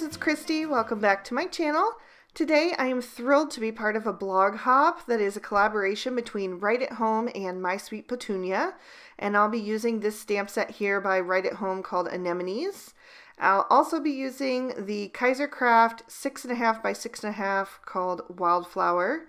friends, it's Christy. Welcome back to my channel. Today I am thrilled to be part of a blog hop that is a collaboration between Write at Home and My Sweet Petunia, and I'll be using this stamp set here by Write at Home called Anemones. I'll also be using the Kaiser Craft 6.5 by 6.5 called Wildflower.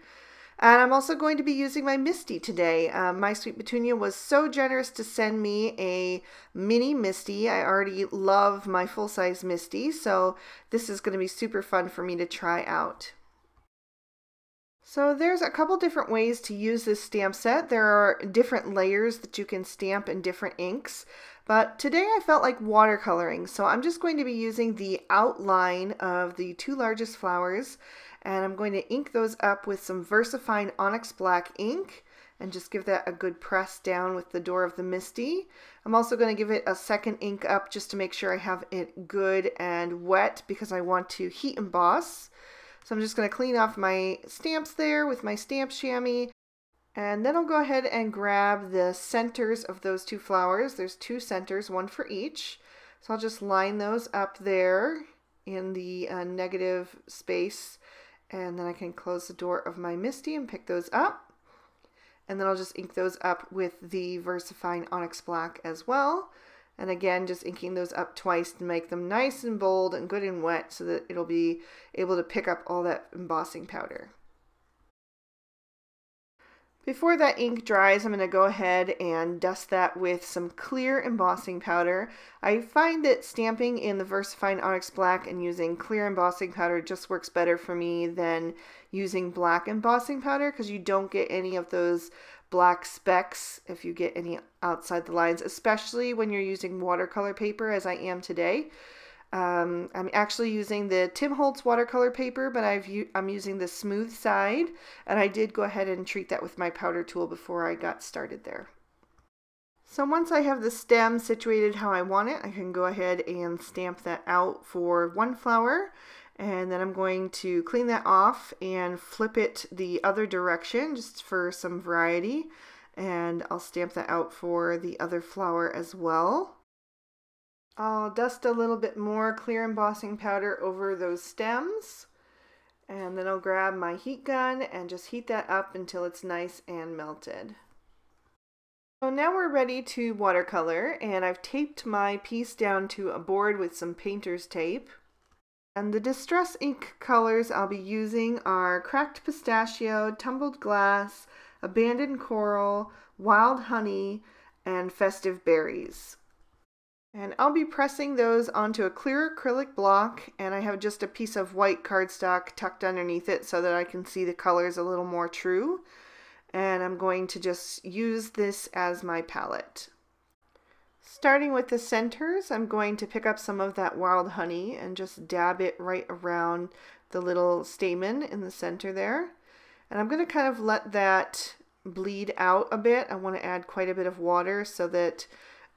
And I'm also going to be using my MISTI today. My Sweet Petunia was so generous to send me a mini MISTI. I already love my full-size MISTI, so this is going to be super fun for me to try out. So there's a couple different ways to use this stamp set. There are different layers that you can stamp in different inks, but today I felt like watercoloring, so I'm just going to be using the outline of the two largest flowers, and I'm going to ink those up with some VersaFine Onyx Black ink and just give that a good press down with the door of the MISTI. I'm also going to give it a second ink up just to make sure I have it good and wet because I want to heat emboss. So I'm just going to clean off my stamps there with my stamp chamois, and then I'll go ahead and grab the centers of those two flowers. There's two centers, one for each. So I'll just line those up there in the negative space, and then I can close the door of my MISTI and pick those up. And then I'll just ink those up with the VersaFine Onyx Black as well. And again, just inking those up twice to make them nice and bold and good and wet so that it'll be able to pick up all that embossing powder. Before that ink dries, I'm going to go ahead and dust that with some clear embossing powder. I find that stamping in the VersaFine Onyx Black and using clear embossing powder just works better for me than using black embossing powder because you don't get any of those black specks if you get any outside the lines, especially when you're using watercolor paper as I am today. I'm actually using the Tim Holtz watercolor paper, but I'm using the smooth side, and I did go ahead and treat that with my powder tool before I got started there. So once I have the stem situated how I want it, I can go ahead and stamp that out for one flower, and then I'm going to clean that off and flip it the other direction just for some variety, and I'll stamp that out for the other flower as well. I'll dust a little bit more clear embossing powder over those stems, and then I'll grab my heat gun and just heat that up until it's nice and melted. So now we're ready to watercolor, and I've taped my piece down to a board with some painter's tape. And the Distress ink colors I'll be using are Cracked Pistachio, Tumbled Glass, Abandoned Coral, Wild Honey, and Festive Berries. And I'll be pressing those onto a clear acrylic block, and I have just a piece of white cardstock tucked underneath it so that I can see the colors a little more true. And I'm going to just use this as my palette. Starting with the centers, I'm going to pick up some of that wild honey and just dab it right around the little stamen in the center there. And I'm going to kind of let that bleed out a bit. I want to add quite a bit of water so that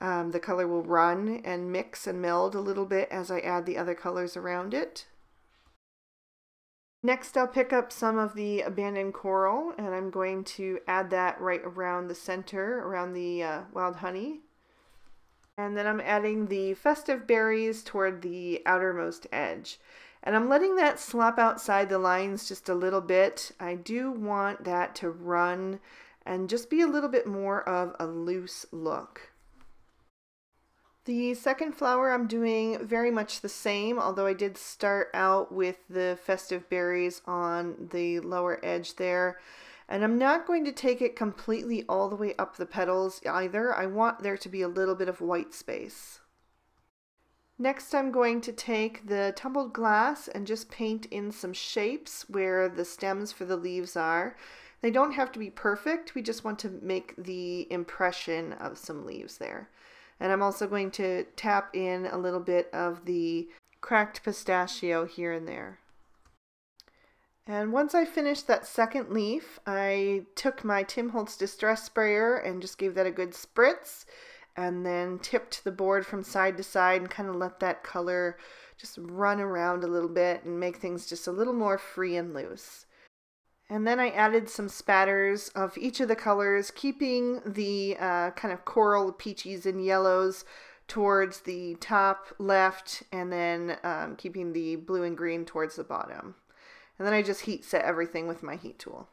the color will run and mix and meld a little bit as I add the other colors around it. Next, I'll pick up some of the Abandoned Coral, and I'm going to add that right around the center, around the wild honey. And then I'm adding the Festive Berries toward the outermost edge. And I'm letting that slop outside the lines just a little bit. I do want that to run and just be a little bit more of a loose look. The second flower I'm doing very much the same, although I did start out with the Festive Berries on the lower edge there. And I'm not going to take it completely all the way up the petals either. I want there to be a little bit of white space. Next, I'm going to take the Tumbled Glass and just paint in some shapes where the stems for the leaves are. They don't have to be perfect. We just want to make the impression of some leaves there. And I'm also going to tap in a little bit of the Cracked Pistachio here and there. And once I finished that second leaf, I took my Tim Holtz Distress Sprayer and just gave that a good spritz, and then tipped the board from side to side and kind of let that color just run around a little bit and make things just a little more free and loose. And then I added some spatters of each of the colors, keeping the kind of coral, peaches, and yellows towards the top left, and then keeping the blue and green towards the bottom. And then I just heat set everything with my heat tool.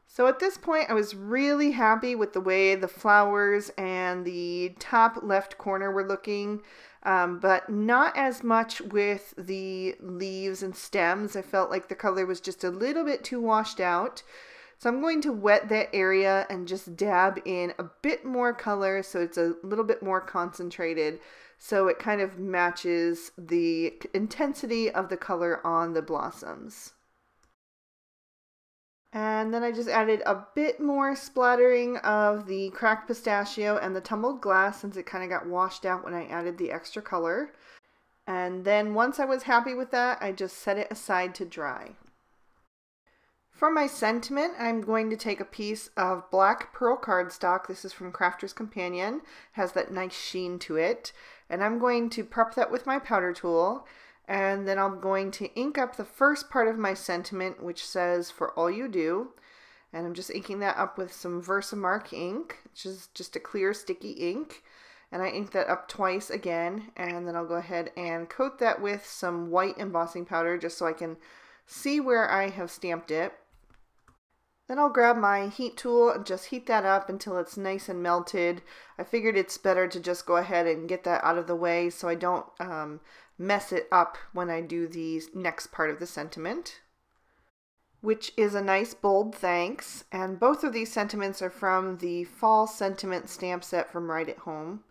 So at this point I was really happy with the way the flowers and the top left corner were looking, but not as much with the leaves and stems. I felt like the color was just a little bit too washed out. So I'm going to wet that area and just dab in a bit more color so it's a little bit more concentrated, so it kind of matches the intensity of the color on the blossoms. And then I just added a bit more splattering of the cracked pistachio and the tumbled glass, since it kind of got washed out when I added the extra color. And then once I was happy with that, I just set it aside to dry. For my sentiment, I'm going to take a piece of black pearl cardstock. This is from Crafter's Companion. It has that nice sheen to it. And I'm going to prep that with my powder tool. And then I'm going to ink up the first part of my sentiment, which says, "For all you do." And I'm just inking that up with some Versamark ink, which is just a clear sticky ink. And I ink that up twice again. And then I'll go ahead and coat that with some white embossing powder just so I can see where I have stamped it. Then I'll grab my heat tool and just heat that up until it's nice and melted. I figured it's better to just go ahead and get that out of the way so I don't mess it up when I do the next part of the sentiment, which is a nice bold thanks. And both of these sentiments are from the Fall Sentiment stamp set from Right at Home.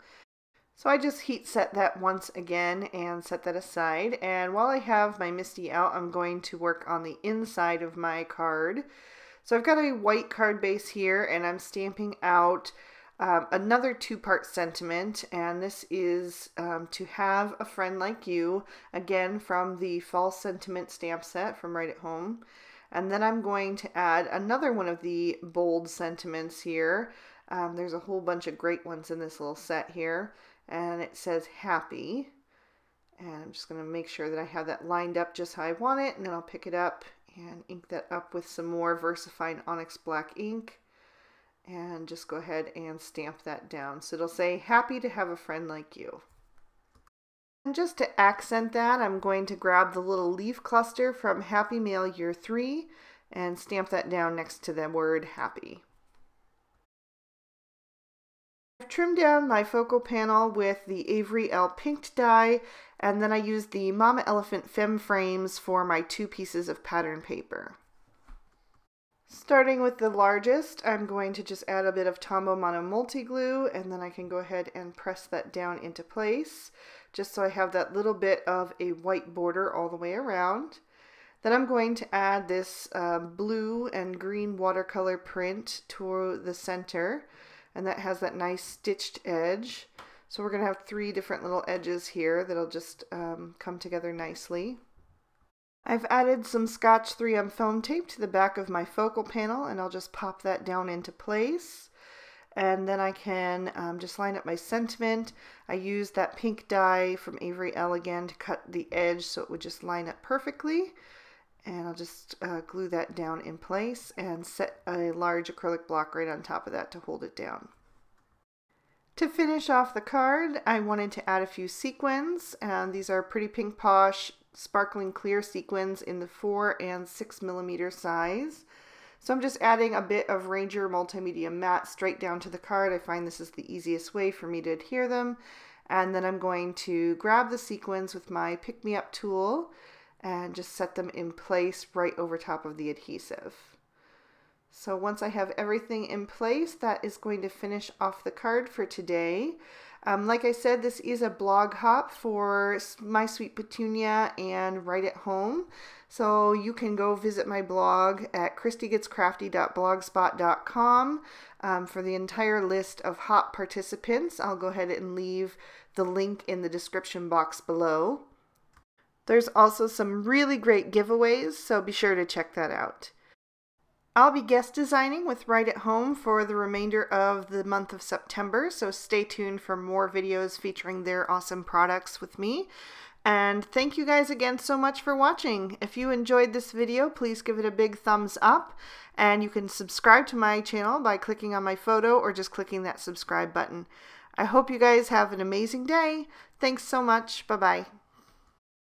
So I just heat set that once again and set that aside. And while I have my MISTI out, I'm going to work on the inside of my card. So I've got a white card base here, and I'm stamping out another two-part sentiment, and this is "To Have a Friend Like You," again from the Fall Sentiment stamp set from Right at Home. And then I'm going to add another one of the bold sentiments here. There's a whole bunch of great ones in this little set here, and it says "Happy." And I'm just going to make sure that I have that lined up just how I want it, and then I'll pick it up and ink that up with some more VersaFine Onyx Black ink, and just go ahead and stamp that down. So it'll say, "Happy to have a friend like you." And just to accent that, I'm going to grab the little leaf cluster from Happy Mail Year 3 and stamp that down next to the word "happy." I've trimmed down my focal panel with the Avery Elle Pinked die, and then I used the Mama Elephant Femme frames for my 2 pieces of pattern paper. Starting with the largest, I'm going to just add a bit of Tombow Mono Multi Glue, and then I can go ahead and press that down into place, just so I have that little bit of a white border all the way around. Then I'm going to add this blue and green watercolor print to the center, and that has that nice stitched edge. So we're going to have 3 different little edges here that'll just come together nicely. I've added some Scotch 3M foam tape to the back of my focal panel, and I'll just pop that down into place. And then I can just line up my sentiment. I used that pink die from Avery Elle again to cut the edge so it would just line up perfectly. And I'll just glue that down in place and set a large acrylic block right on top of that to hold it down. To finish off the card, I wanted to add a few sequins, and these are Pretty Pink Posh sparkling clear sequins in the 4 and 6 millimeter size. So I'm just adding a bit of Ranger Multimedia Matte straight down to the card. I find this is the easiest way for me to adhere them. And then I'm going to grab the sequins with my Pick Me Up tool and just set them in place right over top of the adhesive. So once I have everything in place, that is going to finish off the card for today. Like I said, this is a blog hop for My Sweet Petunia and Right at Home. So you can go visit my blog at christygetscrafty.blogspot.com for the entire list of hop participants. I'll go ahead and leave the link in the description box below. There's also some really great giveaways, so be sure to check that out. I'll be guest designing with Right at Home for the remainder of the month of September, so stay tuned for more videos featuring their awesome products with me. And thank you guys again so much for watching. If you enjoyed this video, please give it a big thumbs up, and you can subscribe to my channel by clicking on my photo or just clicking that subscribe button. I hope you guys have an amazing day. Thanks so much. Bye-bye.